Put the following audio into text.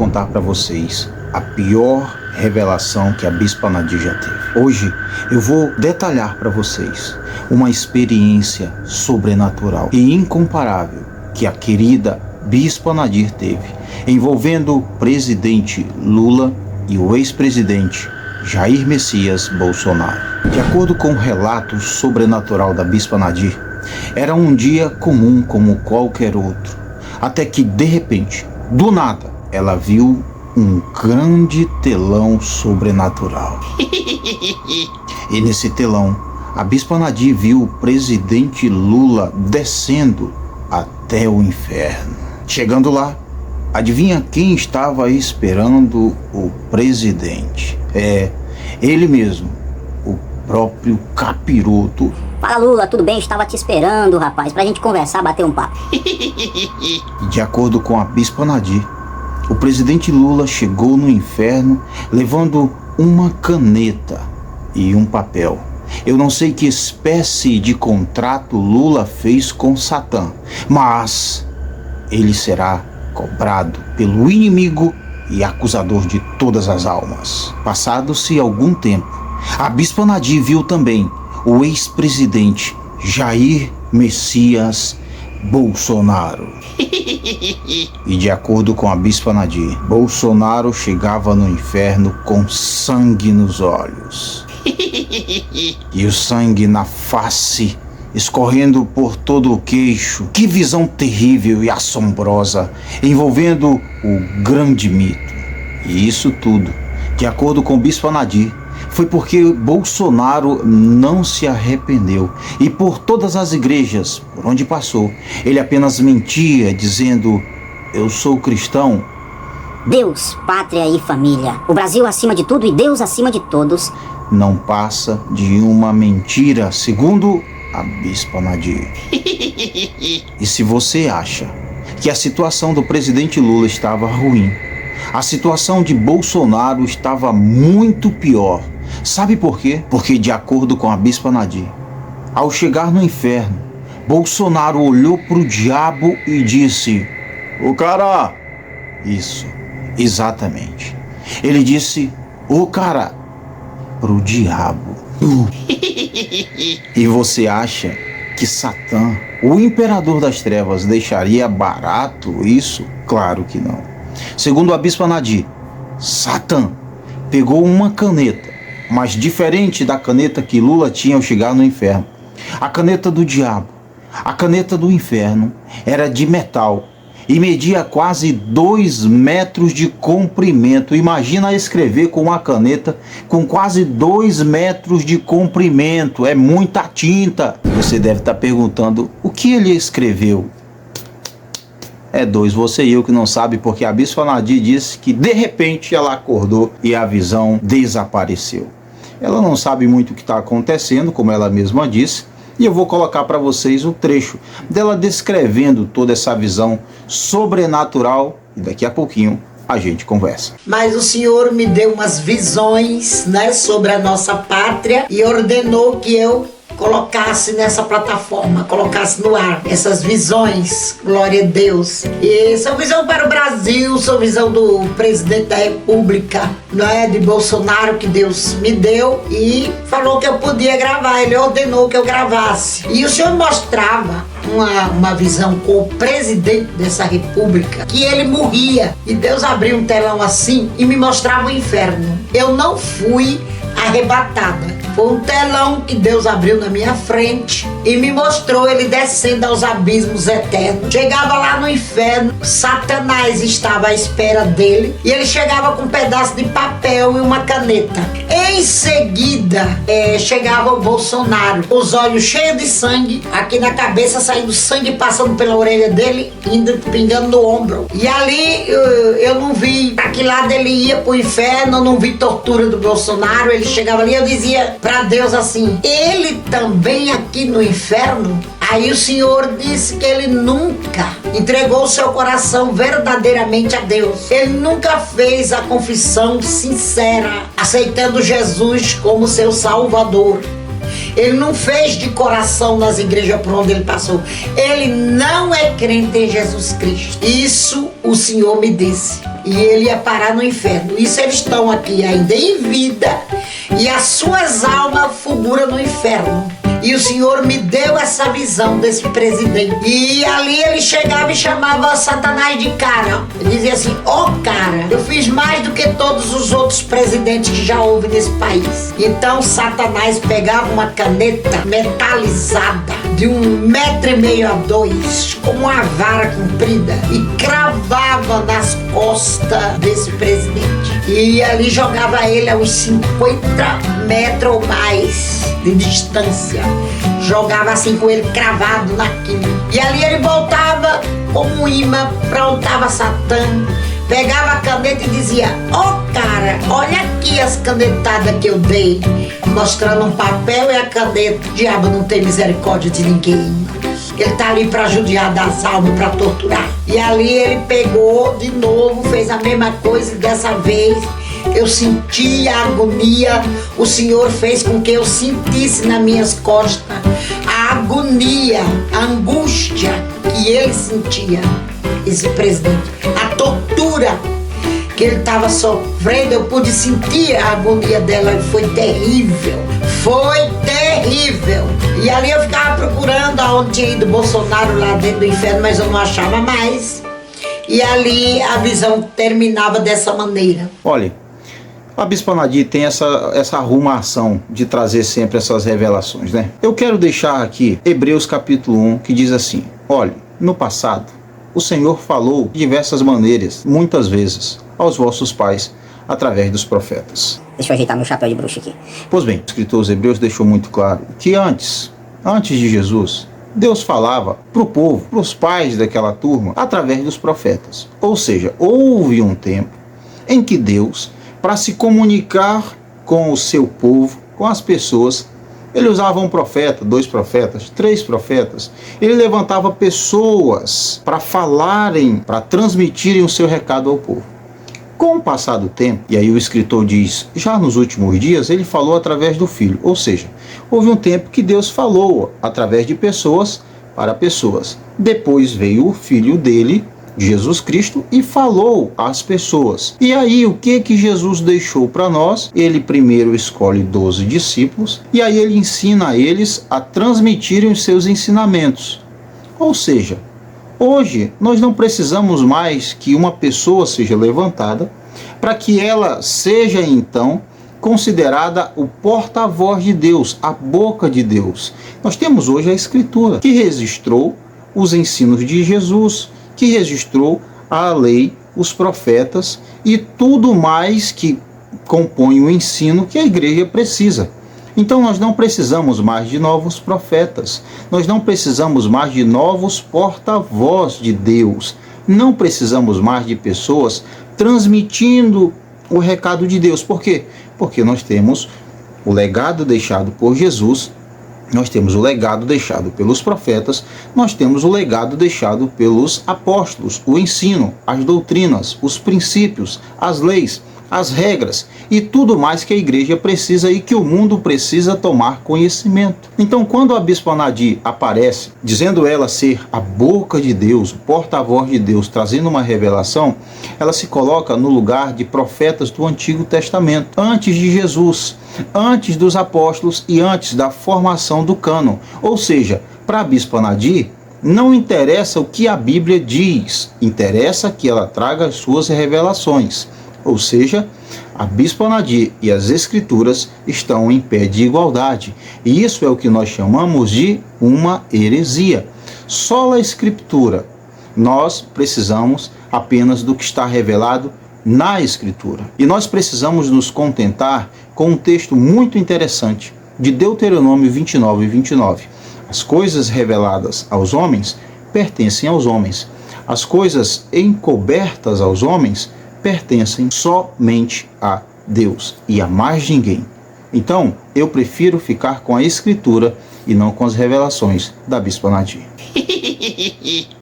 contar para vocês a pior revelação que a Bispa Nadir já teve. Hoje eu vou detalhar para vocês uma experiência sobrenatural e incomparável que a querida Bispa Nadir teve, envolvendo o presidente Lula e o ex-presidente Jair Messias Bolsonaro. De acordo com o relato sobrenatural da Bispa Nadir, era um dia comum como qualquer outro, até que de repente, do nada, ela viu um grande telão sobrenatural. E nesse telão, a Bispa Nadir viu o presidente Lula descendo até o inferno. Chegando lá, adivinha quem estava esperando o presidente? Ele mesmo, o próprio capiroto. Fala, Lula, tudo bem? Estava te esperando, rapaz, pra gente conversar, bater um papo. De acordo com a Bispa Nadir, o presidente Lula chegou no inferno levando uma caneta e um papel. Eu não sei que espécie de contrato Lula fez com Satã, mas ele será cobrado pelo inimigo e acusador de todas as almas. Passado-se algum tempo, a Bispa Nadir viu também o ex-presidente Jair Messias Bolsonaro. E de acordo com a Bispa Nadir, Bolsonaro chegava no inferno com sangue nos olhos e o sangue na face, escorrendo por todo o queixo. Que visão terrível e assombrosa, envolvendo o grande mito. E isso tudo, de acordo com Bispa Nadir, foi porque Bolsonaro não se arrependeu. E por todas as igrejas por onde passou, ele apenas mentia, dizendo: eu sou cristão. Deus, pátria e família. O Brasil acima de tudo e Deus acima de todos. Não passa de uma mentira, segundo a Bispa Nadir. E se você acha que a situação do presidente Lula estava ruim, a situação de Bolsonaro estava muito pior. Sabe por quê? Porque, de acordo com a Bispa Nadir, ao chegar no inferno, Bolsonaro olhou para o diabo e disse: "Ô cara!" Isso, exatamente. Ele disse: "Ô cara!" para o diabo. E você acha que Satã, o imperador das trevas, deixaria barato isso? Claro que não. Segundo a Bispa Nadir, Satã pegou uma caneta, mas diferente da caneta que Lula tinha ao chegar no inferno. A caneta do diabo, a caneta do inferno, era de metal e media quase 2 metros de comprimento. Imagina escrever com uma caneta com quase 2 metros de comprimento. É muita tinta. Você deve estar perguntando, o que ele escreveu? É dois, você e eu que não sabe, porque a Bispa Nadir disse que de repente ela acordou e a visão desapareceu. Ela não sabe muito o que está acontecendo, como ela mesma disse, e eu vou colocar para vocês o trecho dela descrevendo toda essa visão sobrenatural e daqui a pouquinho a gente conversa. Mas o Senhor me deu umas visões, sobre a nossa pátria e ordenou que eu colocasse nessa plataforma, colocasse no ar essas visões, glória a Deus. E são visão para o Brasil, são visão do presidente da República, de Bolsonaro, que Deus me deu e falou que eu podia gravar, ele ordenou que eu gravasse. E o Senhor mostrava uma visão com o presidente dessa república, que ele morria, e Deus abriu um telão assim e me mostrava o inferno. Eu não fui arrebatada. Foi um telão que Deus abriu na minha frente e me mostrou ele descendo aos abismos eternos. Chegava lá no inferno, Satanás estava à espera dele e ele chegava com um pedaço de papel e uma caneta. Em seguida, chegava o Bolsonaro, os olhos cheios de sangue, aqui na cabeça saindo sangue, passando pela orelha dele, indo pingando no ombro. E ali eu não vi para que lado ele ia pro inferno, eu não vi tortura do Bolsonaro. Ele chegava ali, eu dizia para Deus assim: ele também aqui no inferno? Aí o Senhor disse que ele nunca entregou o seu coração verdadeiramente a Deus. Ele nunca fez a confissão sincera, aceitando Jesus como seu Salvador. Ele não fez de coração nas igrejas por onde ele passou. Ele não é crente em Jesus Cristo. Isso o Senhor me disse. E ele ia parar no inferno. Isso eles estão aqui ainda em vida. E as suas almas fulguram no inferno. E o Senhor me deu essa visão desse presidente. E ali ele chegava e chamava Satanás de cara. Ele dizia assim: ó cara, eu fiz mais do que todos os outros presidentes que já houve nesse país. Então Satanás pegava uma caneta metalizada de 1,5 m a 2, com uma vara comprida, e cravava nas costas desse presidente. E ali jogava ele a uns 50 metros ou mais de distância. Jogava assim com ele cravado naquilo. E ali ele voltava como um imã pra onde estava Satã. Pegava a caneta e dizia: ó cara, olha aqui as canetadas que eu dei. Mostrando um papel e a caneta. O diabo não tem misericórdia de ninguém. Ele tá ali pra judiar das almas, pra torturar. E ali ele pegou de novo, fez a mesma coisa, e dessa vez eu senti a agonia. O Senhor fez com que eu sentisse nas minhas costas a agonia, a angústia que ele sentia, esse presidente, a tortura que ele estava sofrendo. Eu pude sentir a agonia dela. Foi terrível, foi terrível. E ali eu ficava procurando aonde tinha ido Bolsonaro lá dentro do inferno, mas eu não achava mais. E ali a visão terminava dessa maneira. Olha, a Bispa Nadir tem essa arrumação de trazer sempre essas revelações, né? Eu quero deixar aqui Hebreus capítulo 1, que diz assim: olha, no passado o Senhor falou de diversas maneiras, muitas vezes, aos vossos pais, através dos profetas. Deixa eu ajeitar meu chapéu de bruxo aqui. Pois bem, o escritor aos Hebreus deixou muito claro que antes de Jesus, Deus falava para o povo, para os pais daquela turma, através dos profetas. Ou seja, houve um tempo em que Deus, para se comunicar com o seu povo, com as pessoas, ele usava um profeta, 2 profetas, 3 profetas. Ele levantava pessoas para falarem, para transmitirem o seu recado ao povo. Com o passar do tempo, e aí o escritor diz, já nos últimos dias, ele falou através do Filho. Ou seja, houve um tempo que Deus falou através de pessoas para pessoas. Depois veio o Filho dele, Jesus Cristo, e falou às pessoas. E aí o que Jesus deixou para nós? Ele primeiro escolhe 12 discípulos e aí ele ensina a eles a transmitirem os seus ensinamentos. Ou seja, hoje nós não precisamos mais que uma pessoa seja levantada para que ela seja então considerada o porta-voz de Deus, a boca de Deus. Nós temos hoje a Escritura, que registrou os ensinos de Jesus, que registrou a lei, os profetas e tudo mais que compõe o ensino que a igreja precisa. Então nós não precisamos mais de novos profetas, nós não precisamos mais de novos porta-voz de Deus, não precisamos mais de pessoas transmitindo o recado de Deus. Por quê? Porque nós temos o legado deixado por Jesus, nós temos o legado deixado pelos profetas, nós temos o legado deixado pelos apóstolos, o ensino, as doutrinas, os princípios, as leis, as regras e tudo mais que a igreja precisa e que o mundo precisa tomar conhecimento. Então, quando a Bispa Nadir aparece, dizendo ela ser a boca de Deus, o porta-voz de Deus, trazendo uma revelação, ela se coloca no lugar de profetas do Antigo Testamento, antes de Jesus, antes dos apóstolos e antes da formação do cânon. Ou seja, para a Bispa Nadir, não interessa o que a Bíblia diz, interessa que ela traga as suas revelações. Ou seja, a Bispa Nadir e as Escrituras estão em pé de igualdade. E isso é o que nós chamamos de uma heresia. Só a Escritura. Nós precisamos apenas do que está revelado na Escritura. E nós precisamos nos contentar com um texto muito interessante de Deuteronômio 29:29. As coisas reveladas aos homens pertencem aos homens. As coisas encobertas aos homens pertencem somente a Deus e a mais ninguém. Então, eu prefiro ficar com a Escritura e não com as revelações da Bispa Nadir.